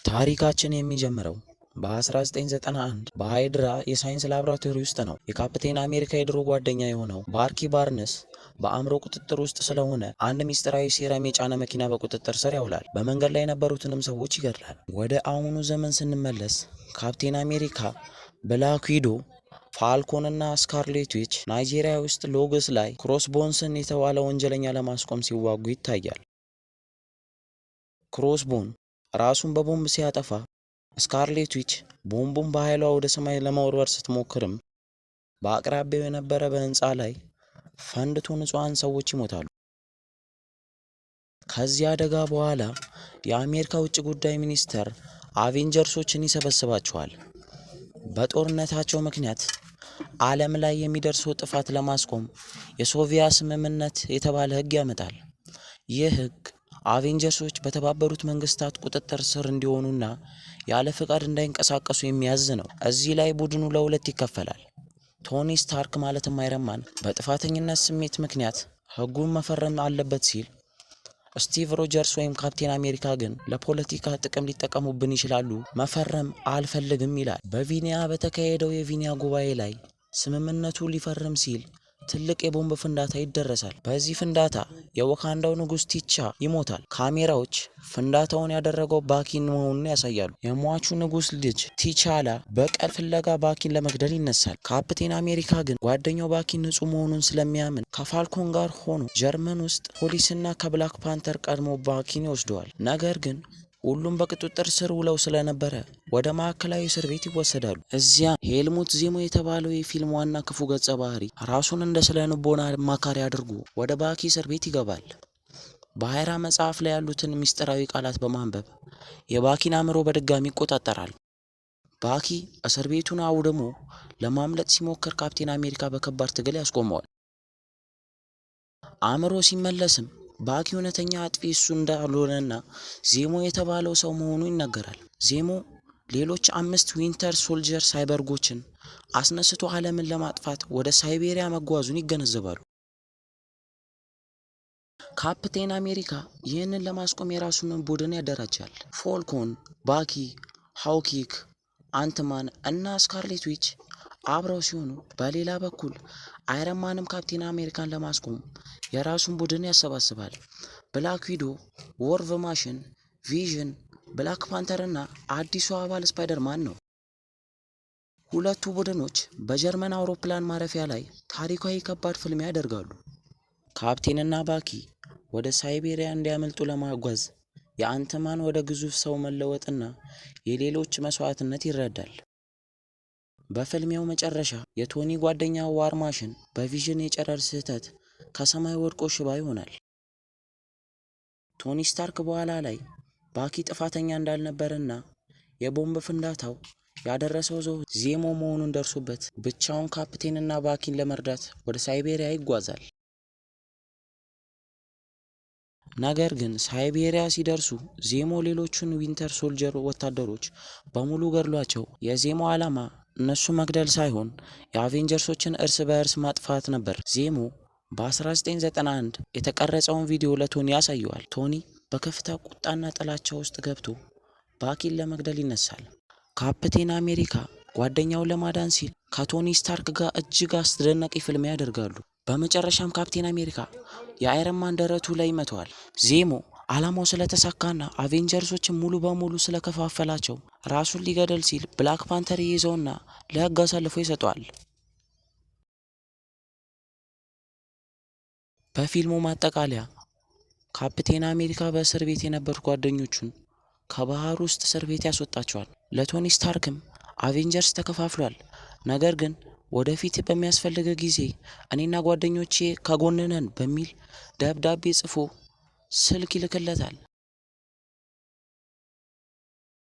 ታሪካችን የሚጀምረው በ1991 በሃይድራ የሳይንስ ላብራቶሪ ውስጥ ነው። የካፕቴን አሜሪካ የድሮ ጓደኛ የሆነው ባርኪ ባርነስ በአእምሮ ቁጥጥር ውስጥ ስለሆነ አንድ ሚስጥራዊ ሴረም የጫነ መኪና በቁጥጥር ስር ያውላል። በመንገድ ላይ የነበሩትንም ሰዎች ይገድላል። ወደ አሁኑ ዘመን ስንመለስ ካፕቴን አሜሪካ፣ ብላክ ዊዶ፣ ፋልኮን እና ስካርሌት ዊች ናይጄሪያ ውስጥ ሎግስ ላይ ክሮስቦንስን የተባለ ወንጀለኛ ለማስቆም ሲዋጉ ይታያል። ክሮስቦን ራሱን በቦምብ ሲያጠፋ፣ ስካርሌት ዊች ቦምቡን በኃይሏ ወደ ሰማይ ለመወርወር ስትሞክርም በአቅራቢያው የነበረ በህንፃ ላይ ፈንድቶ ንጹሐን ሰዎች ይሞታሉ። ከዚህ አደጋ በኋላ የአሜሪካ ውጭ ጉዳይ ሚኒስቴር አቬንጀርሶችን ይሰበስባቸዋል። በጦርነታቸው ምክንያት ዓለም ላይ የሚደርሰው ጥፋት ለማስቆም የሶቪየት ስምምነት የተባለ ህግ ያመጣል። ይህ ህግ አቬንጀርሶች በተባበሩት መንግስታት ቁጥጥር ስር እንዲሆኑና ያለ ፍቃድ እንዳይንቀሳቀሱ የሚያዝ ነው። እዚህ ላይ ቡድኑ ለሁለት ይከፈላል። ቶኒ ስታርክ ማለትም አይረን ማን በጥፋተኝነት ስሜት ምክንያት ህጉን መፈረም አለበት ሲል፣ ስቲቭ ሮጀርስ ወይም ካፕቴን አሜሪካ ግን ለፖለቲካ ጥቅም ሊጠቀሙብን ይችላሉ፣ መፈረም አልፈልግም ይላል። በቪኒያ በተካሄደው የቪኒያ ጉባኤ ላይ ስምምነቱ ሊፈርም ሲል ትልቅ የቦምብ ፍንዳታ ይደረሳል። በዚህ ፍንዳታ የወካንዳው ንጉስ ቲቻ ይሞታል። ካሜራዎች ፍንዳታውን ያደረገው ባኪን መሆኑን ያሳያሉ። የሟቹ ንጉስ ልጅ ቲቻላ በቀል ፍለጋ ባኪን ለመግደል ይነሳል። ካፕቴን አሜሪካ ግን ጓደኛው ባኪን ንጹህ መሆኑን ስለሚያምን ከፋልኮን ጋር ሆኖ ጀርመን ውስጥ ፖሊስና ከብላክ ፓንተር ቀድሞ ባኪን ይወስደዋል። ነገር ግን ሁሉም በቁጥጥር ስር ውለው ስለነበረ ወደ ማዕከላዊ እስር ቤት ይወሰዳሉ። እዚያ ሄልሙት ዜሞ የተባለው የፊልም ዋና ክፉ ገጸ ባህሪ ራሱን እንደ ስነ ልቦና አማካሪ አድርጎ ወደ ባኪ እስር ቤት ይገባል። በሃይራ መጽሐፍ ላይ ያሉትን ምስጢራዊ ቃላት በማንበብ የባኪን አእምሮ በድጋሚ ይቆጣጠራል። ባኪ እስር ቤቱን አውድሞ ለማምለጥ ሲሞክር ካፕቴን አሜሪካ በከባድ ትግል ያስቆመዋል። አእምሮ ሲመለስም ባኪ እውነተኛ አጥፊ እሱ እንዳልሆነና ዜሞ የተባለው ሰው መሆኑ ይነገራል። ዜሞ ሌሎች 5 ዊንተር ሶልጀር ሳይበርጎችን አስነስቶ ዓለምን ለማጥፋት ወደ ሳይቤሪያ መጓዙን ይገነዘባሉ። ካፕቴን አሜሪካ ይህንን ለማስቆም የራሱን ቡድን ያደራጃል። ፋልኮን፣ ባኪ፣ ሃውኪክ፣ አንትማን እና ስካርሌት ዊች አብረው ሲሆኑ፣ በሌላ በኩል አይረን ማንም ካፕቴን አሜሪካን ለማስቆም የራሱን ቡድን ያሰባስባል። ብላክ ዊዶ፣ ወርቭ ማሽን፣ ቪዥን፣ ብላክ ፓንተር እና አዲሱ አባል ስፓይደርማን ነው። ሁለቱ ቡድኖች በጀርመን አውሮፕላን ማረፊያ ላይ ታሪካዊ ከባድ ፍልሚያ ያደርጋሉ። ካፕቴንና ባኪ ወደ ሳይቤሪያ እንዲያመልጡ ለማጓዝ የአንትማን ወደ ግዙፍ ሰው መለወጥና የሌሎች መስዋዕትነት ይረዳል። በፍልሚያው መጨረሻ የቶኒ ጓደኛ ዋር ማሽን በቪዥን የጨረር ስህተት ከሰማይ ወድቆ ሽባ ይሆናል። ቶኒ ስታርክ በኋላ ላይ ባኪ ጥፋተኛ እንዳልነበረና የቦምብ ፍንዳታው ያደረሰው ሰው ዜሞ መሆኑን ደርሶበት ብቻውን ካፕቴንና ባኪን ለመርዳት ወደ ሳይቤሪያ ይጓዛል። ነገር ግን ሳይቤሪያ ሲደርሱ ዜሞ ሌሎቹን ዊንተር ሶልጀር ወታደሮች በሙሉ ገድሏቸው የዜሞ ዓላማ እነሱ መግደል ሳይሆን የአቬንጀርሶችን እርስ በእርስ ማጥፋት ነበር። ዜሞ በ1991 የተቀረጸውን ቪዲዮ ለቶኒ ያሳየዋል። ቶኒ በከፍታ ቁጣና ጥላቻ ውስጥ ገብቶ ባኪን ለመግደል ይነሳል። ካፕቴን አሜሪካ ጓደኛውን ለማዳን ሲል ከቶኒ ስታርክ ጋር እጅግ አስደናቂ ፍልሚያ ያደርጋሉ። በመጨረሻም ካፕቴን አሜሪካ የአይረን ማን ደረቱ ላይ ይመተዋል። ዜሞ ዓላማው ስለተሳካና አቬንጀርሶችን ሙሉ በሙሉ ስለከፋፈላቸው ራሱን ሊገደል ሲል ብላክ ፓንተር ይይዘውና ለህግ አሳልፎ ይሰጠዋል። በፊልሙ ማጠቃለያ ካፕቴን አሜሪካ በእስር ቤት የነበሩት ጓደኞቹን ከባህር ውስጥ እስር ቤት ያስወጣቸዋል። ለቶኒ ስታርክም አቬንጀርስ ተከፋፍሏል፣ ነገር ግን ወደፊት በሚያስፈልገ ጊዜ እኔና ጓደኞቼ ከጎንነን በሚል ደብዳቤ ጽፎ ስልክ ይልክለታል።